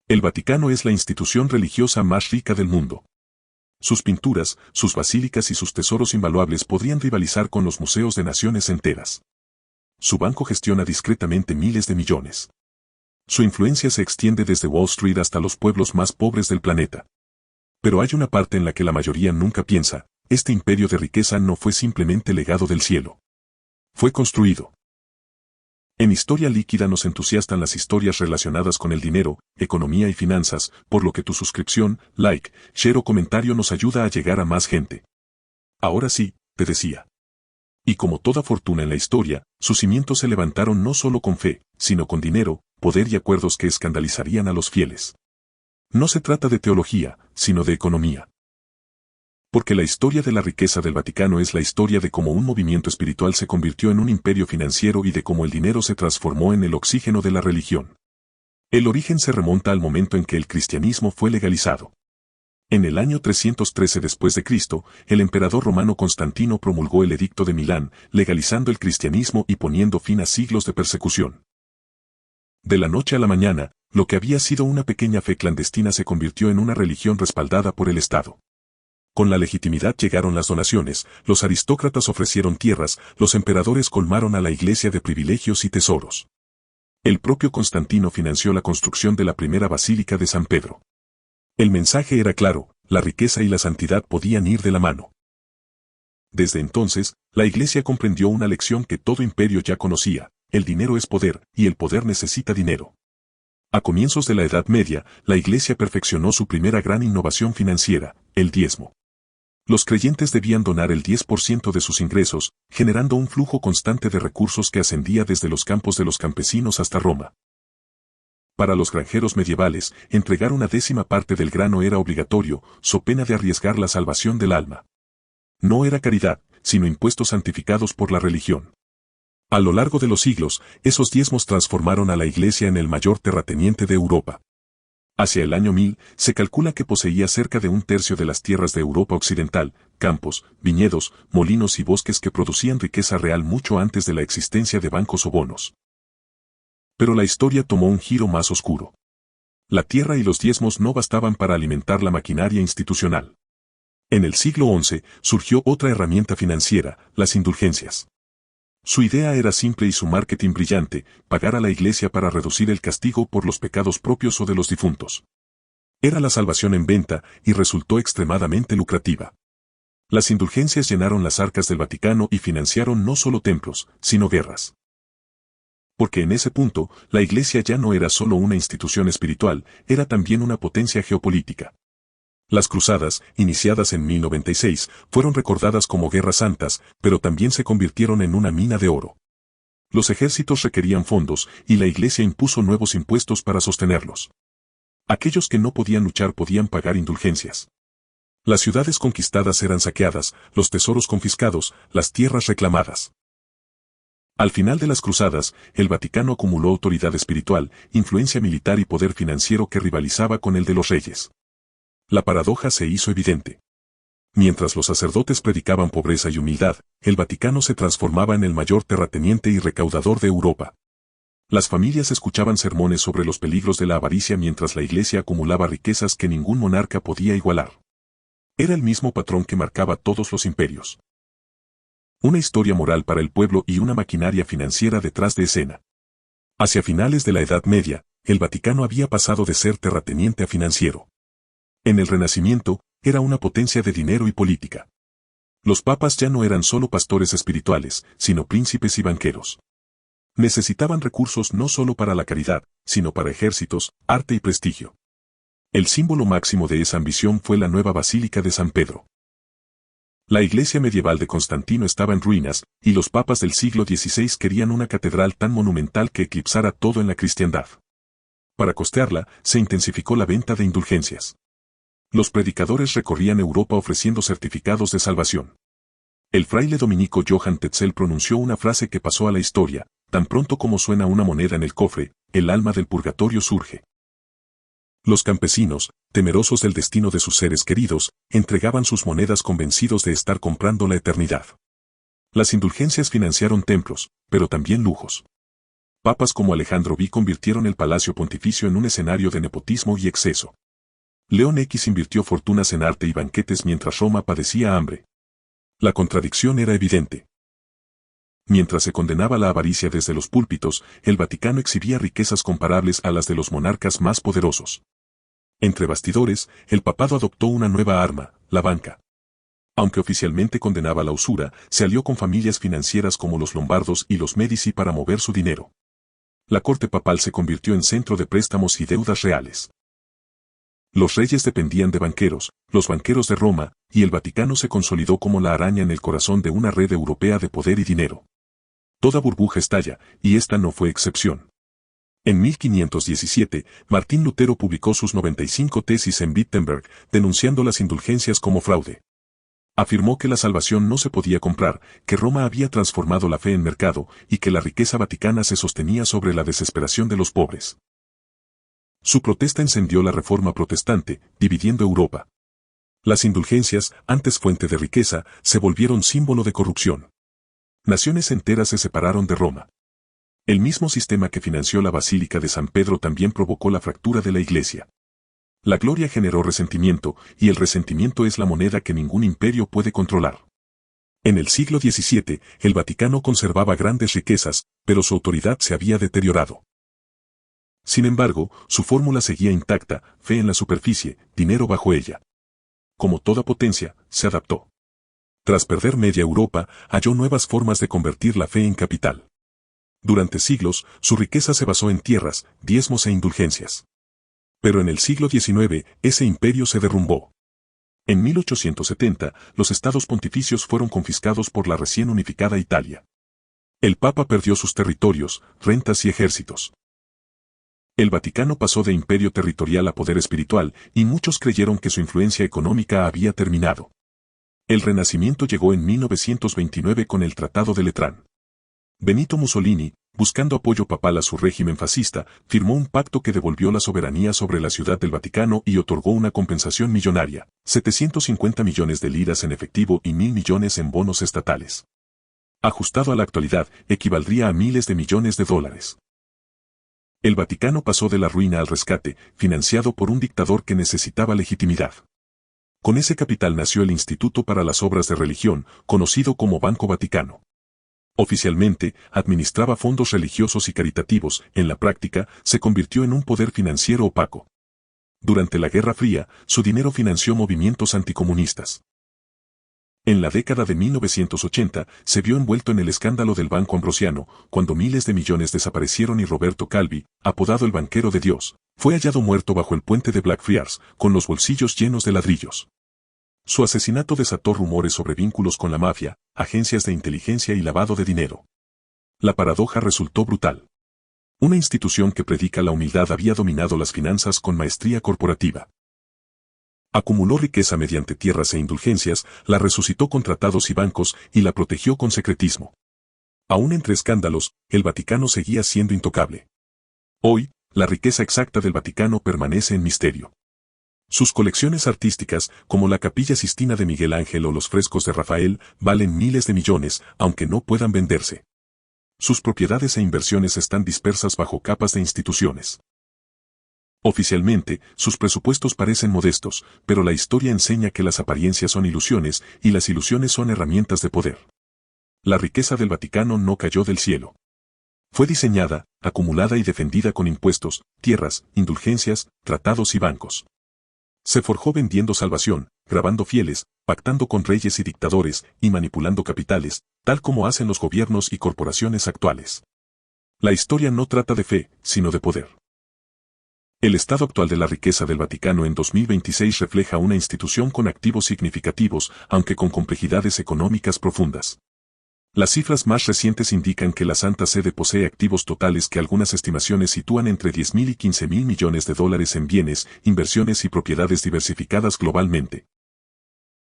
El Vaticano es la institución religiosa más rica del mundo. Sus pinturas, sus basílicas y sus tesoros invaluables podrían rivalizar con los museos de naciones enteras. Su banco gestiona discretamente miles de millones. Su influencia se extiende desde Wall Street hasta los pueblos más pobres del planeta. Pero hay una parte en la que la mayoría nunca piensa: este imperio de riqueza no fue simplemente legado del cielo. Fue construido. En Historia Líquida nos entusiastan las historias relacionadas con el dinero, economía y finanzas, por lo que tu suscripción, like, share o comentario nos ayuda a llegar a más gente. Ahora sí, te decía. Y como toda fortuna en la historia, sus cimientos se levantaron no solo con fe, sino con dinero, poder y acuerdos que escandalizarían a los fieles. No se trata de teología, sino de economía. Porque la historia de la riqueza del Vaticano es la historia de cómo un movimiento espiritual se convirtió en un imperio financiero y de cómo el dinero se transformó en el oxígeno de la religión. El origen se remonta al momento en que el cristianismo fue legalizado. En el año 313 después de Cristo, el emperador romano Constantino promulgó el Edicto de Milán, legalizando el cristianismo y poniendo fin a siglos de persecución. De la noche a la mañana, lo que había sido una pequeña fe clandestina se convirtió en una religión respaldada por el Estado. Con la legitimidad llegaron las donaciones, los aristócratas ofrecieron tierras, los emperadores colmaron a la iglesia de privilegios y tesoros. El propio Constantino financió la construcción de la primera basílica de San Pedro. El mensaje era claro: la riqueza y la santidad podían ir de la mano. Desde entonces, la iglesia comprendió una lección que todo imperio ya conocía: el dinero es poder, y el poder necesita dinero. A comienzos de la Edad Media, la iglesia perfeccionó su primera gran innovación financiera: el diezmo. Los creyentes debían donar el 10% de sus ingresos, generando un flujo constante de recursos que ascendía desde los campos de los campesinos hasta Roma. Para los granjeros medievales, entregar una décima parte del grano era obligatorio, so pena de arriesgar la salvación del alma. No era caridad, sino impuestos santificados por la religión. A lo largo de los siglos, esos diezmos transformaron a la iglesia en el mayor terrateniente de Europa. Hacia el año 1000, se calcula que poseía cerca de un tercio de las tierras de Europa Occidental, campos, viñedos, molinos y bosques que producían riqueza real mucho antes de la existencia de bancos o bonos. Pero la historia tomó un giro más oscuro. La tierra y los diezmos no bastaban para alimentar la maquinaria institucional. En el siglo XI, surgió otra herramienta financiera: las indulgencias. Su idea era simple y su marketing brillante: pagar a la iglesia para reducir el castigo por los pecados propios o de los difuntos. Era la salvación en venta, y resultó extremadamente lucrativa. Las indulgencias llenaron las arcas del Vaticano y financiaron no solo templos, sino guerras. Porque en ese punto, la iglesia ya no era solo una institución espiritual, era también una potencia geopolítica. Las cruzadas, iniciadas en 1096, fueron recordadas como guerras santas, pero también se convirtieron en una mina de oro. Los ejércitos requerían fondos, y la iglesia impuso nuevos impuestos para sostenerlos. Aquellos que no podían luchar podían pagar indulgencias. Las ciudades conquistadas eran saqueadas, los tesoros confiscados, las tierras reclamadas. Al final de las cruzadas, el Vaticano acumuló autoridad espiritual, influencia militar y poder financiero que rivalizaba con el de los reyes. La paradoja se hizo evidente. Mientras los sacerdotes predicaban pobreza y humildad, el Vaticano se transformaba en el mayor terrateniente y recaudador de Europa. Las familias escuchaban sermones sobre los peligros de la avaricia mientras la iglesia acumulaba riquezas que ningún monarca podía igualar. Era el mismo patrón que marcaba todos los imperios. Una historia moral para el pueblo y una maquinaria financiera detrás de escena. Hacia finales de la Edad Media, el Vaticano había pasado de ser terrateniente a financiero. En el Renacimiento, era una potencia de dinero y política. Los papas ya no eran solo pastores espirituales, sino príncipes y banqueros. Necesitaban recursos no solo para la caridad, sino para ejércitos, arte y prestigio. El símbolo máximo de esa ambición fue la nueva Basílica de San Pedro. La iglesia medieval de Constantino estaba en ruinas, y los papas del siglo XVI querían una catedral tan monumental que eclipsara todo en la cristiandad. Para costearla, se intensificó la venta de indulgencias. Los predicadores recorrían Europa ofreciendo certificados de salvación. El fraile dominico Johann Tetzel pronunció una frase que pasó a la historia: tan pronto como suena una moneda en el cofre, el alma del purgatorio surge. Los campesinos, temerosos del destino de sus seres queridos, entregaban sus monedas convencidos de estar comprando la eternidad. Las indulgencias financiaron templos, pero también lujos. Papas como Alejandro V convirtieron el Palacio Pontificio en un escenario de nepotismo y exceso. León X invirtió fortunas en arte y banquetes mientras Roma padecía hambre. La contradicción era evidente. Mientras se condenaba la avaricia desde los púlpitos, el Vaticano exhibía riquezas comparables a las de los monarcas más poderosos. Entre bastidores, el papado adoptó una nueva arma, la banca. Aunque oficialmente condenaba la usura, se alió con familias financieras como los Lombardos y los Medici para mover su dinero. La corte papal se convirtió en centro de préstamos y deudas reales. Los reyes dependían de banqueros, los banqueros de Roma, y el Vaticano se consolidó como la araña en el corazón de una red europea de poder y dinero. Toda burbuja estalla, y esta no fue excepción. En 1517, Martín Lutero publicó sus 95 tesis en Wittenberg, denunciando las indulgencias como fraude. Afirmó que la salvación no se podía comprar, que Roma había transformado la fe en mercado, y que la riqueza vaticana se sostenía sobre la desesperación de los pobres. Su protesta encendió la Reforma protestante, dividiendo Europa. Las indulgencias, antes fuente de riqueza, se volvieron símbolo de corrupción. Naciones enteras se separaron de Roma. El mismo sistema que financió la Basílica de San Pedro también provocó la fractura de la Iglesia. La gloria generó resentimiento, y el resentimiento es la moneda que ningún imperio puede controlar. En el siglo XVII, el Vaticano conservaba grandes riquezas, pero su autoridad se había deteriorado. Sin embargo, su fórmula seguía intacta, fe en la superficie, dinero bajo ella. Como toda potencia, se adaptó. Tras perder media Europa, halló nuevas formas de convertir la fe en capital. Durante siglos, su riqueza se basó en tierras, diezmos e indulgencias. Pero en el siglo XIX, ese imperio se derrumbó. En 1870, los estados pontificios fueron confiscados por la recién unificada Italia. El Papa perdió sus territorios, rentas y ejércitos. El Vaticano pasó de imperio territorial a poder espiritual, y muchos creyeron que su influencia económica había terminado. El Renacimiento llegó en 1929 con el Tratado de Letrán. Benito Mussolini, buscando apoyo papal a su régimen fascista, firmó un pacto que devolvió la soberanía sobre la Ciudad del Vaticano y otorgó una compensación millonaria, 750 millones de liras en efectivo y 1.000 millones en bonos estatales. Ajustado a la actualidad, equivaldría a miles de millones de dólares. El Vaticano pasó de la ruina al rescate, financiado por un dictador que necesitaba legitimidad. Con ese capital nació el Instituto para las Obras de Religión, conocido como Banco Vaticano. Oficialmente, administraba fondos religiosos y caritativos, en la práctica, se convirtió en un poder financiero opaco. Durante la Guerra Fría, su dinero financió movimientos anticomunistas. En la década de 1980, se vio envuelto en el escándalo del Banco Ambrosiano, cuando miles de millones desaparecieron y Roberto Calvi, apodado el banquero de Dios, fue hallado muerto bajo el puente de Blackfriars, con los bolsillos llenos de ladrillos. Su asesinato desató rumores sobre vínculos con la mafia, agencias de inteligencia y lavado de dinero. La paradoja resultó brutal. Una institución que predica la humildad había dominado las finanzas con maestría corporativa. Acumuló riqueza mediante tierras e indulgencias, la resucitó con tratados y bancos y la protegió con secretismo. Aún entre escándalos, el Vaticano seguía siendo intocable. Hoy, la riqueza exacta del Vaticano permanece en misterio. Sus colecciones artísticas, como la Capilla Sistina de Miguel Ángel o los frescos de Rafael, valen miles de millones, aunque no puedan venderse. Sus propiedades e inversiones están dispersas bajo capas de instituciones. Oficialmente, sus presupuestos parecen modestos, pero la historia enseña que las apariencias son ilusiones, y las ilusiones son herramientas de poder. La riqueza del Vaticano no cayó del cielo. Fue diseñada, acumulada y defendida con impuestos, tierras, indulgencias, tratados y bancos. Se forjó vendiendo salvación, grabando fieles, pactando con reyes y dictadores, y manipulando capitales, tal como hacen los gobiernos y corporaciones actuales. La historia no trata de fe, sino de poder. El estado actual de la riqueza del Vaticano en 2026 refleja una institución con activos significativos, aunque con complejidades económicas profundas. Las cifras más recientes indican que la Santa Sede posee activos totales que algunas estimaciones sitúan entre 10.000 y 15.000 millones de dólares en bienes, inversiones y propiedades diversificadas globalmente.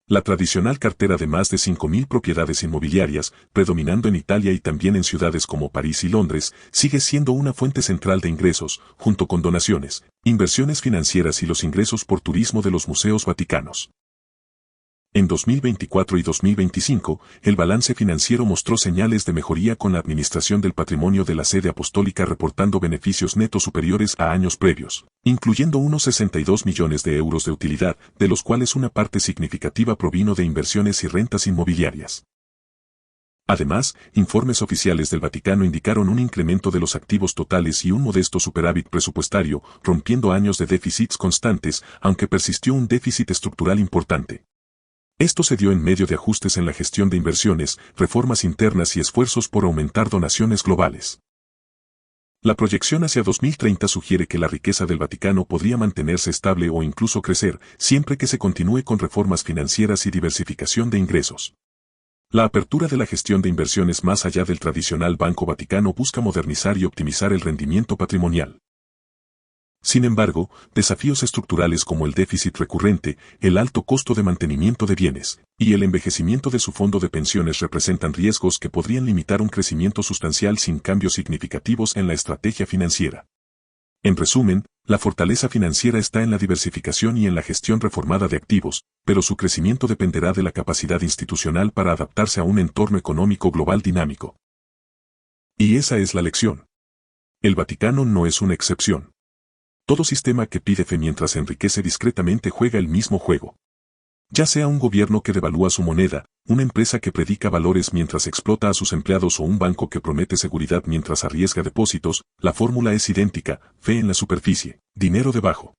La tradicional cartera de más de 5.000 propiedades inmobiliarias, predominando en Italia y también en ciudades como París y Londres, sigue siendo una fuente central de ingresos, junto con donaciones, inversiones financieras y los ingresos por turismo de los museos vaticanos. En 2024 y 2025, el balance financiero mostró señales de mejoría con la administración del patrimonio de la sede apostólica reportando beneficios netos superiores a años previos, incluyendo unos 62 millones de euros de utilidad, de los cuales una parte significativa provino de inversiones y rentas inmobiliarias. Además, informes oficiales del Vaticano indicaron un incremento de los activos totales y un modesto superávit presupuestario, rompiendo años de déficits constantes, aunque persistió un déficit estructural importante. Esto se dio en medio de ajustes en la gestión de inversiones, reformas internas y esfuerzos por aumentar donaciones globales. La proyección hacia 2030 sugiere que la riqueza del Vaticano podría mantenerse estable o incluso crecer, siempre que se continúe con reformas financieras y diversificación de ingresos. La apertura de la gestión de inversiones más allá del tradicional Banco Vaticano busca modernizar y optimizar el rendimiento patrimonial. Sin embargo, desafíos estructurales como el déficit recurrente, el alto costo de mantenimiento de bienes, y el envejecimiento de su fondo de pensiones representan riesgos que podrían limitar un crecimiento sustancial sin cambios significativos en la estrategia financiera. En resumen, la fortaleza financiera está en la diversificación y en la gestión reformada de activos, pero su crecimiento dependerá de la capacidad institucional para adaptarse a un entorno económico global dinámico. Y esa es la lección. El Vaticano no es una excepción. Todo sistema que pide fe mientras enriquece discretamente juega el mismo juego. Ya sea un gobierno que devalúa su moneda, una empresa que predica valores mientras explota a sus empleados o un banco que promete seguridad mientras arriesga depósitos, la fórmula es idéntica: fe en la superficie, dinero debajo.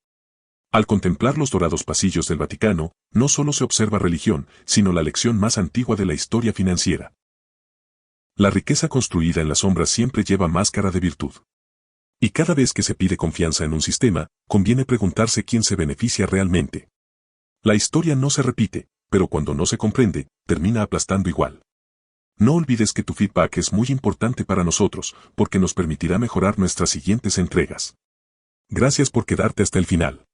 Al contemplar los dorados pasillos del Vaticano, no solo se observa religión, sino la lección más antigua de la historia financiera. La riqueza construida en las sombras siempre lleva máscara de virtud. Y cada vez que se pide confianza en un sistema, conviene preguntarse quién se beneficia realmente. La historia no se repite, pero cuando no se comprende, termina aplastando igual. No olvides que tu feedback es muy importante para nosotros, porque nos permitirá mejorar nuestras siguientes entregas. Gracias por quedarte hasta el final.